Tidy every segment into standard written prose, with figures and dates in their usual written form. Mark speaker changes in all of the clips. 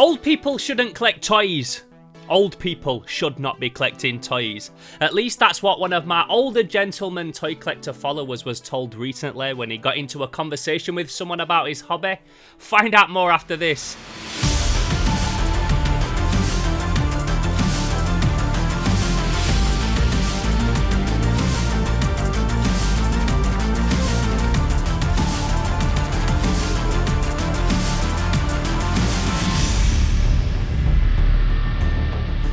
Speaker 1: Old people shouldn't collect toys. Old people should not be collecting toys. At least that's what one of my older gentleman toy collector followers was told recently when he got into a conversation with someone about his hobby. Find out more after this.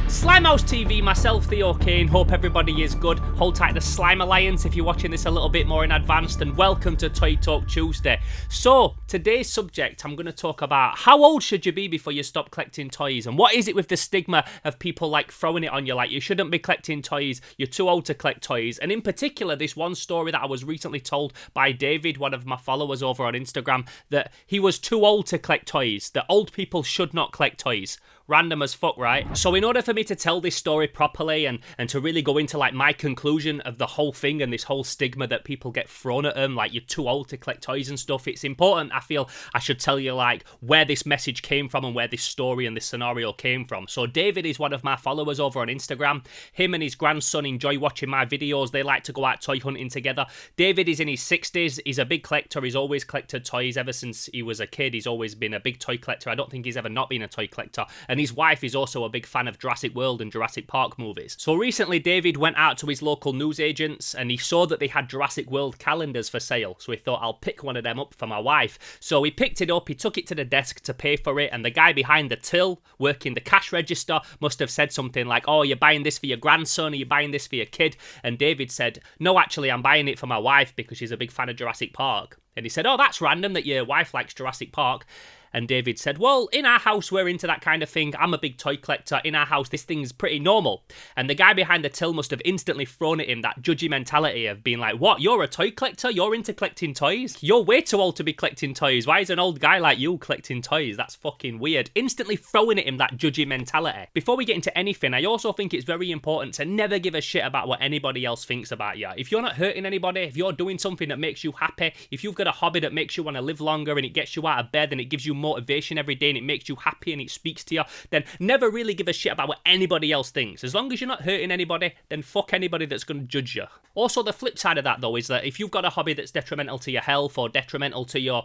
Speaker 1: Slimehouse TV, myself, Theo Kane, hope everybody is good. Hold tight the Slime Alliance if you're watching this a little bit more in advance, and welcome to Toy Talk Tuesday. So, today's subject, I'm going to talk about how old should you be before you stop collecting toys, and what is it with the stigma of people like throwing it on you, like you shouldn't be collecting toys, you're too old to collect toys, and in particular this one story that I was recently told by David, one of my followers over on Instagram, that he was too old to collect toys, that old people should not collect toys. Random as fuck, right? So in order for me to tell this story properly and to really go into like my conclusion of the whole thing and this whole stigma that people get thrown at them, like you're too old to collect toys and stuff, it's important, I feel I should tell you like where this message came from and where this story and this scenario came from. So David is one of my followers over on Instagram. Him and his grandson enjoy watching my videos. They like to go out toy hunting together. David is in his 60s. He's a big collector. He's always collected toys ever since he was a kid. He's always been a big toy collector. I don't think he's ever not been a toy collector. And his wife is also a big fan of Jurassic World and Jurassic Park movies. So recently David went out to his local newsagents and he saw that they had Jurassic World calendars for sale. So he thought, I'll pick one of them up for my wife. So he picked it up, he took it to the desk to pay for it, and the guy behind the till, working the cash register, must have said something like, oh, you're buying this for your grandson, or you're buying this for your kid? And David said, no, actually, I'm buying it for my wife because she's a big fan of Jurassic Park. And he said, oh, that's random that your wife likes Jurassic Park. And David said, well, in our house, we're into that kind of thing. I'm a big toy collector. In our house, this thing's pretty normal. And the guy behind the till must have instantly thrown at him that judgy mentality of being like, what, you're a toy collector? You're into collecting toys? You're way too old to be collecting toys. Why is an old guy like you collecting toys? That's fucking weird. Instantly throwing at him that judgy mentality. Before we get into anything, I also think it's very important to never give a shit about what anybody else thinks about you. If you're not hurting anybody, if you're doing something that makes you happy, if you've got a hobby that makes you want to live longer and it gets you out of bed and it gives you motivation every day and it makes you happy and it speaks to you, then never really give a shit about what anybody else thinks. As long as you're not hurting anybody, then fuck anybody that's going to judge you. Also, the flip side of that though is that if you've got a hobby that's detrimental to your health or detrimental to your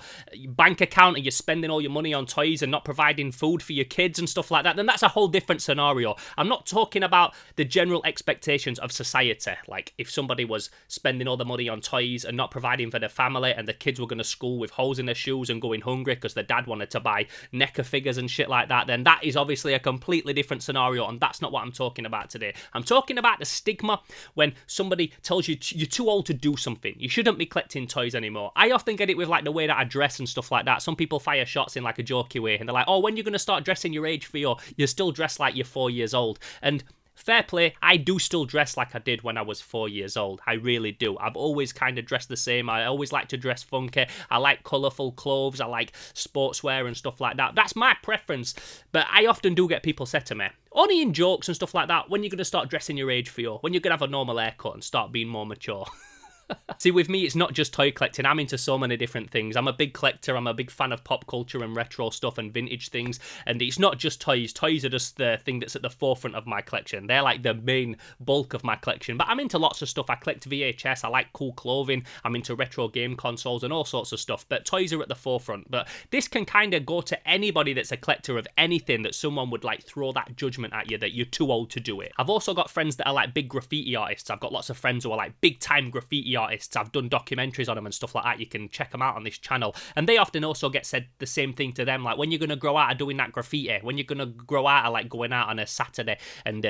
Speaker 1: bank account and you're spending all your money on toys and not providing food for your kids and stuff like that, then that's a whole different scenario. I'm not talking about the general expectations of society. Like if somebody was spending all the money on toys and not providing for their family and the kids were going to school with holes in their shoes and going hungry because their dad wanted to buy NECA figures and shit like that, then that is obviously a completely different scenario, and that's not what I'm talking about today. I'm talking about the stigma when somebody tells you you're too old to do something. You shouldn't be collecting toys anymore. I often get it with like the way that I dress and stuff like that. Some people fire shots in like a jokey way, and they're like, oh, when you're going to start dressing your age, Theo? You're still dressed like you're 4 years old. And fair play, I do still dress like I did when I was 4 years old. I really do. I've always kind of dressed the same. I always like to dress funky. I like colourful clothes. I like sportswear and stuff like that. That's my preference. But I often do get people say to me, only in jokes and stuff like that, when you're going to start dressing your age, Theo? When you're going to have a normal haircut and start being more mature? See, with me, it's not just toy collecting. I'm into so many different things. I'm a big collector. I'm a big fan of pop culture and retro stuff and vintage things. And it's not just toys. Toys are just the thing that's at the forefront of my collection. They're like the main bulk of my collection. But I'm into lots of stuff. I collect VHS. I like cool clothing. I'm into retro game consoles and all sorts of stuff. But toys are at the forefront. But this can kind of go to anybody that's a collector of anything that someone would like throw that judgment at you that you're too old to do it. I've also got friends that are like big graffiti artists. I've got lots of friends who are like big time graffiti artists. I've done documentaries on them and stuff like that. You can check them out on this channel. And they often also get said the same thing to them, like, when you're going to grow out of doing that graffiti? When you're going to grow out of like going out on a Saturday and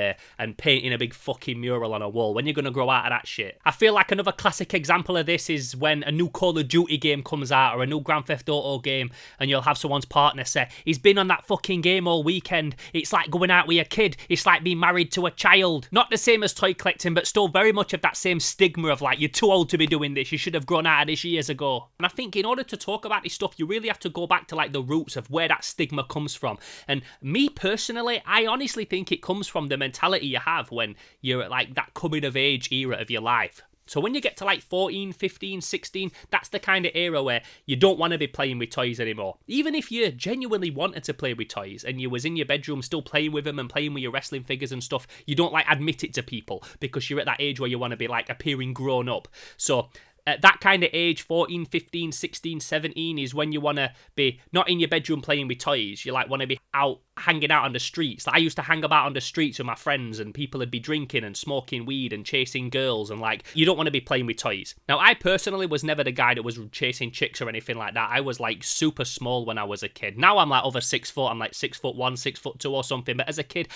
Speaker 1: painting a big fucking mural on a wall? When you're going to grow out of that shit? I feel like another classic example of this is when a new Call of Duty game comes out or a new Grand Theft Auto game, and you'll have someone's partner say, he's been on that fucking game all weekend. It's like going out with a kid. It's like being married to a child. Not the same as toy collecting, but still very much of that same stigma of like, you're too old to be doing this. You should have grown out of this years ago. And I think in order to talk about this stuff, you really have to go back to like the roots of where that stigma comes from. And me personally, I honestly think it comes from the mentality you have when you're at like that coming of age era of your life. So when you get to like 14, 15, 16, that's the kind of era where you don't want to be playing with toys anymore. Even if you genuinely wanted to play with toys and you was in your bedroom still playing with them and playing with your wrestling figures and stuff, you don't like admit it to people because you're at that age where you want to be like appearing grown up. So at that kind of age, 14, 15, 16, 17, is when you want to be not in your bedroom playing with toys. You like want to be out hanging out on the streets. Like, I used to hang about on the streets with my friends and people would be drinking and smoking weed and chasing girls, and like, you don't want to be playing with toys. Now, I personally was never the guy that was chasing chicks or anything like that. I was like super small when I was a kid. Now I'm like over 6 foot. I'm like 6'1", 6'2" or something. But as a kid,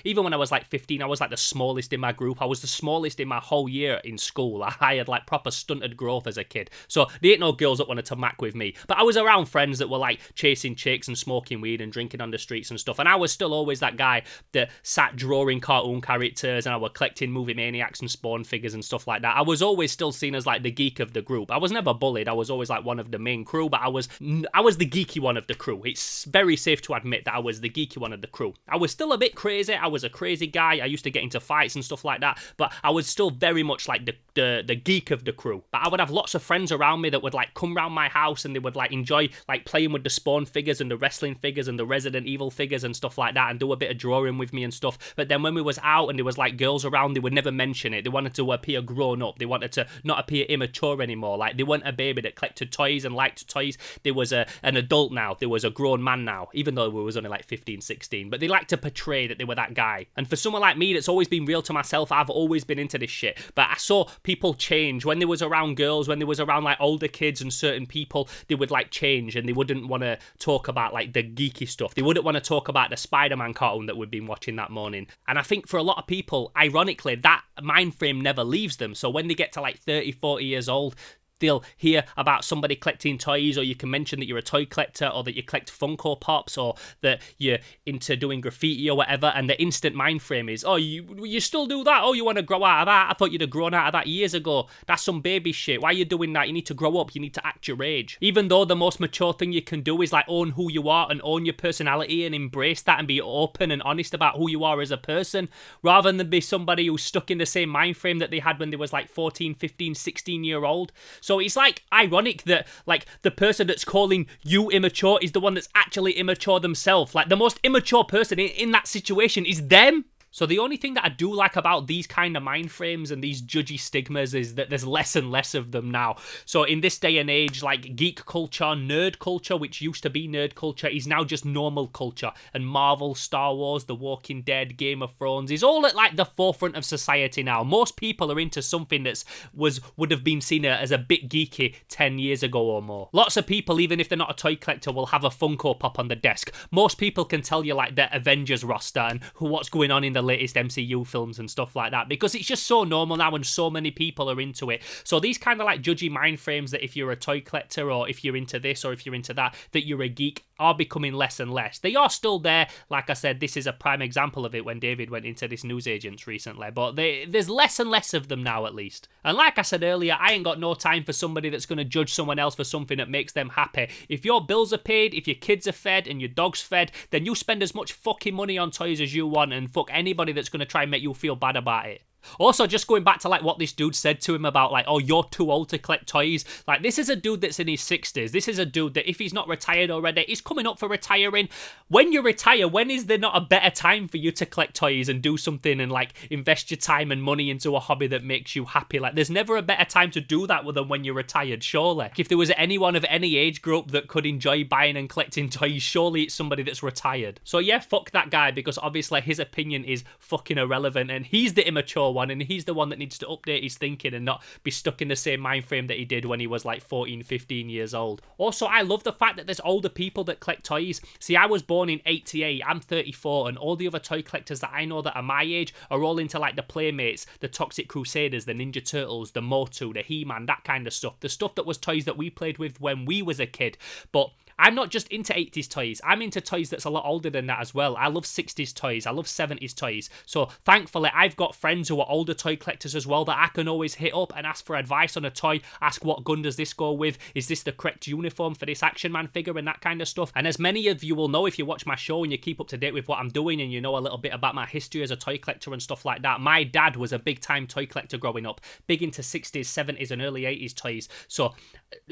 Speaker 1: even when I was like 15, I was like the smallest in my group. I was the smallest in my whole year in school. I had like proper stunted growth as a kid. So there ain't no girls that wanted to mac with me. But I was around friends that were like chasing chicks and smoking weed and drinking on the streets and stuff, and I was still always that guy that sat drawing cartoon characters, and I was collecting Movie Maniacs and Spawn figures and stuff like that. I was always still seen as like the geek of the group. I was never bullied. I was always like one of the main crew, but I was the geeky one of the crew. It's very safe to admit that I was the geeky one of the crew. I was still a bit crazy. I was a crazy guy. I used to get into fights and stuff like that, but I was still very much like the geek of the crew. But I would have lots of friends around me that would like come round my house and they would like enjoy like playing with the Spawn figures and the wrestling figures and the Resident Evil figures and stuff like that, and do a bit of drawing with me and stuff. But then when we was out and there was like girls around, they would never mention it. They wanted to appear grown up. They wanted to not appear immature anymore. Like, they weren't a baby that collected toys and liked toys. There was an adult now. There was a grown man now, even though we was only like 15, 16. But they like to portray that they were that guy. And for someone like me that's always been real to myself, I've always been into this shit. But I saw people change when they was around girls, when they was around like older kids and certain people. They would like change and they wouldn't want to talk about like the geeky stuff. They wouldn't want to talk about the Spider-Man cartoon that we'd been watching that morning. And I think for a lot of people, ironically, that mind frame never leaves them. So when they get to like 30, 40 years old, they'll hear about somebody collecting toys, or you can mention that you're a toy collector, or that you collect Funko Pops, or that you're into doing graffiti or whatever, and the instant mind frame is, oh, you still do that? Oh, you want to grow out of that? I thought you'd have grown out of that years ago. That's some baby shit. Why are you doing that? You need to grow up. You need to act your age. Even though the most mature thing you can do is like own who you are and own your personality and embrace that and be open and honest about who you are as a person, rather than be somebody who's stuck in the same mind frame that they had when they was like 14, 15, 16-year-old. So it's like ironic that like the person that's calling you immature is the one that's actually immature themselves. Like, the most immature person in that situation is them. So the only thing that I do like about these kind of mind frames and these judgy stigmas is that there's less and less of them now. So in this day and age, like geek culture, nerd culture, which used to be nerd culture, is now just normal culture. And Marvel, Star Wars, The Walking Dead, Game of Thrones is all at like the forefront of society now. Most people are into something that would have been seen as a bit geeky 10 years ago or more. Lots of people, even if they're not a toy collector, will have a Funko Pop on the desk. Most people can tell you like the Avengers roster and what's going on in the latest MCU films and stuff like that, because it's just so normal now and so many people are into it. So these kind of like judgy mind frames that if you're a toy collector or if you're into this or if you're into that you're a geek are becoming less and less. They are still there. Like I said, this is a prime example of it when David went into this newsagents recently, but there's less and less of them now, at least. And like I said earlier, I ain't got no time for somebody that's going to judge someone else for something that makes them happy. If your bills are paid, if your kids are fed and your dog's fed, then you spend as much fucking money on toys as you want, and fuck anybody that's going to try and make you feel bad about it. Also, just going back to like what this dude said to him about like, oh, you're too old to collect toys. Like, this is a dude that's in his 60s. This is a dude that if he's not retired already, he's coming up for retiring. When you retire, when is there not a better time for you to collect toys and do something and like invest your time and money into a hobby that makes you happy? Like, there's never a better time to do that than when you're retired, surely. If there was anyone of any age group that could enjoy buying and collecting toys, surely it's somebody that's retired. So yeah, fuck that guy, because obviously his opinion is fucking irrelevant and he's the immature one, and he's the one that needs to update his thinking and not be stuck in the same mind frame that he did when he was like 14, 15 years old. Also, I love the fact that there's older people that collect toys. See, I was born in 88, I'm 34, and all the other toy collectors that I know that are my age are all into like the Playmates, the Toxic Crusaders, the Ninja Turtles, the Motu, the He-Man, that kind of stuff. The stuff that was toys that we played with when we was a kid. But I'm not just into 80s toys, I'm into toys that's a lot older than that as well. I love 60s toys, I love 70s toys. So thankfully I've got friends who are older toy collectors as well that I can always hit up and ask for advice on a toy, ask what gun does this go with, is this the correct uniform for this Action Man figure and that kind of stuff. And as many of you will know if you watch my show and you keep up to date with what I'm doing and you know a little bit about my history as a toy collector and stuff like that, my dad was a big time toy collector growing up, big into 60s, 70s and early 80s toys. So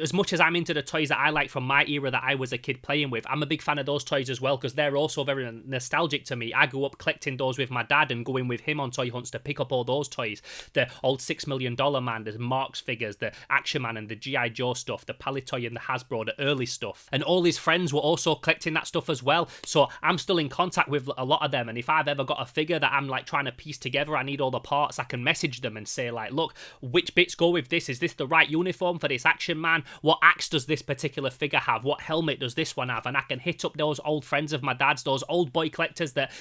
Speaker 1: as much as I'm into the toys that I like from my era that I was a kid playing with, I'm a big fan of those toys as well because they're also very nostalgic to me. I grew up collecting those with my dad and going with him on toy hunts to pick up all those toys. The old $6 Million Man, the Marx figures, the Action Man and the G.I. Joe stuff, the Palitoy and the Hasbro, the early stuff. And all his friends were also collecting that stuff as well. So I'm still in contact with a lot of them. And if I've ever got a figure that I'm like trying to piece together, I need all the parts, I can message them and say like, look, which bits go with this? Is this the right uniform for this Action Man? What axe does this particular figure have? What helmet does this one have? And I can hit up those old friends of my dad's, those old boy collectors that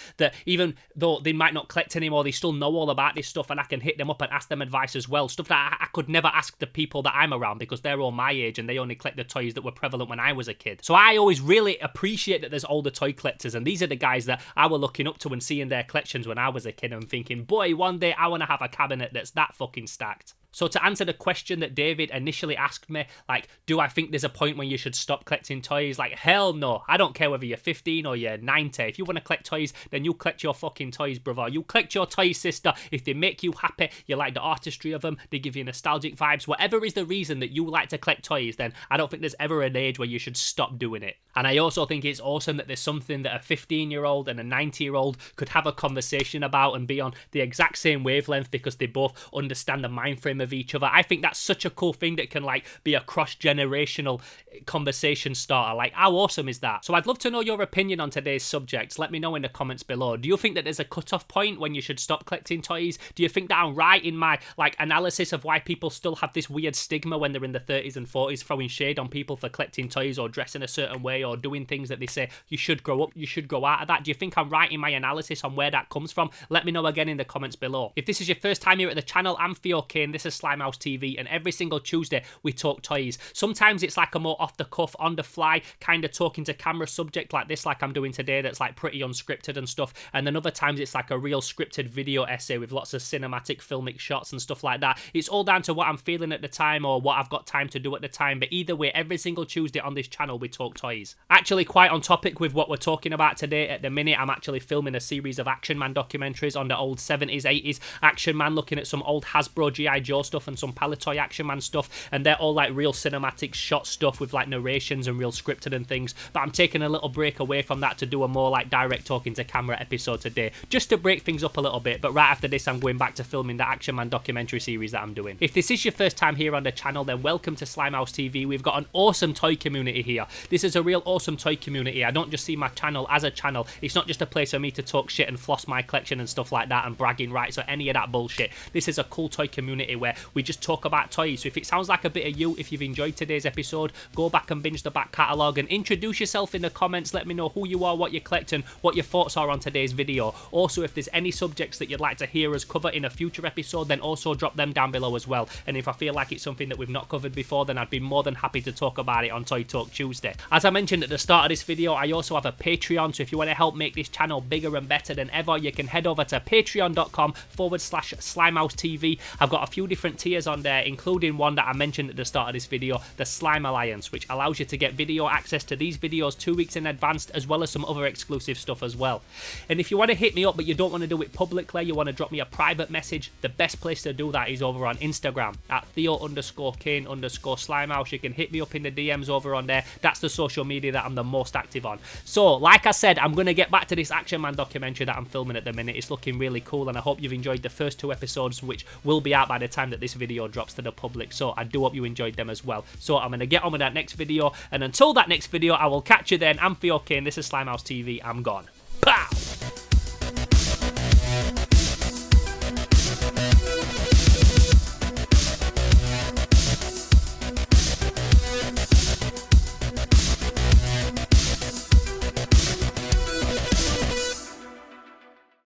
Speaker 1: even though they might not collect anymore, they still know all about this stuff, and I can hit them up and ask them advice as well. Stuff that I could never ask the people that I'm around because they're all my age and they only collect the toys that were prevalent when I was a kid. So I always really appreciate that there's older toy collectors, and these are the guys that I were looking up to and seeing their collections when I was a kid and thinking, boy, one day I want to have a cabinet that's that fucking stacked. So to answer the question that David initially asked me, like, do I think there's a point when you should stop collecting toys? Like, hell no. I don't care whether you're 15 or you're 90. If you want to collect toys, then you collect your fucking toys, brother. You collect your toys, sister. If they make you happy, you like the artistry of them, they give you nostalgic vibes, whatever is the reason that you like to collect toys, then I don't think there's ever an age where you should stop doing it. And I also think it's awesome that there's something that a 15-year-old and a 90-year-old could have a conversation about and be on the exact same wavelength because they both understand the mind frame of each other. I think that's such a cool thing that can like be a cross-generational conversation starter. Like, how awesome is that? So I'd love to know your opinion on today's subject. Let me know in the comments below. Do you think that there's a cut-off point when you should stop collecting toys? Do you think that I'm right in my like analysis of why people still have this weird stigma when they're in the 30s and 40s, throwing shade on people for collecting toys or dressing a certain way or doing things that they say you should grow up, you should grow out of that? Do you think I'm right in my analysis on where that comes from? Let me know again in the comments below. If this is your first time here at the channel, I'm Theo Kane, this is Slimehouse TV, and every single Tuesday we talk toys. Sometimes it's like a more off the cuff, on the fly kind of talking to camera subject like this, like I'm doing today, that's like pretty unscripted and stuff, and then other times it's like a real scripted video essay with lots of cinematic filmic shots and stuff like that. It's all down to what I'm feeling at the time or what I've got time to do at the time, but either way, every single Tuesday on this channel we talk toys. Actually, quite on topic with what we're talking about today, at the minute I'm actually filming a series of Action Man documentaries on the old 70s, 80s Action Man, looking at some old Hasbro G.I. Joe stuff and some Palitoy Action Man stuff, and they're all like real cinematic shot stuff with like narrations and real scripted and things, but I'm taking a little break away from that to do a more like direct talking to camera episode today, just to break things up a little bit. But right after this I'm going back to filming the Action Man documentary series that I'm doing. If this is your first time here on the channel, then welcome to Slimehouse TV. We've got an awesome toy community here. This is a real awesome toy community. I don't just see my channel as a channel. It's not just a place for me to talk shit and floss my collection and stuff like that and bragging rights or any of that bullshit. This is a cool toy community where we just talk about toys. So if it sounds like a bit of you, if you've enjoyed today's episode, go back and binge the back catalogue and introduce yourself in the comments. Let me know who you are, what you collect, and what your thoughts are on today's video. Also, if there's any subjects that you'd like to hear us cover in a future episode, then also drop them down below as well. And if I feel like it's something that we've not covered before, then I'd be more than happy to talk about it on Toy Talk Tuesday. As I mentioned at the start of this video, I also have a Patreon, so if you want to help make this channel bigger and better than ever, you can head over to patreon.com/SlimehouseTV. I've got a few different tiers on there, including one that I mentioned at the start of this video, the Slime Alliance, which allows you to get video access to these videos 2 weeks in advance, as well as some other exclusive stuff as well. And if you want to hit me up but you don't want to do it publicly, you want to drop me a private message, the best place to do that is over on Instagram at Theo_Kane_Slimehouse. You can hit me up in the DMs over on there. That's the social media that I'm the most active on. So like I said, I'm going to get back to this Action Man documentary that I'm filming at the minute. It's looking really cool, and I hope you've enjoyed the first 2 episodes, which will be out by the time that this video drops to the public. So I do hope you enjoyed them as well. So I'm going to get on with that next video, and until that next video, I will catch you then. I'm Theo Kane, this is Slimehouse TV, I'm gone.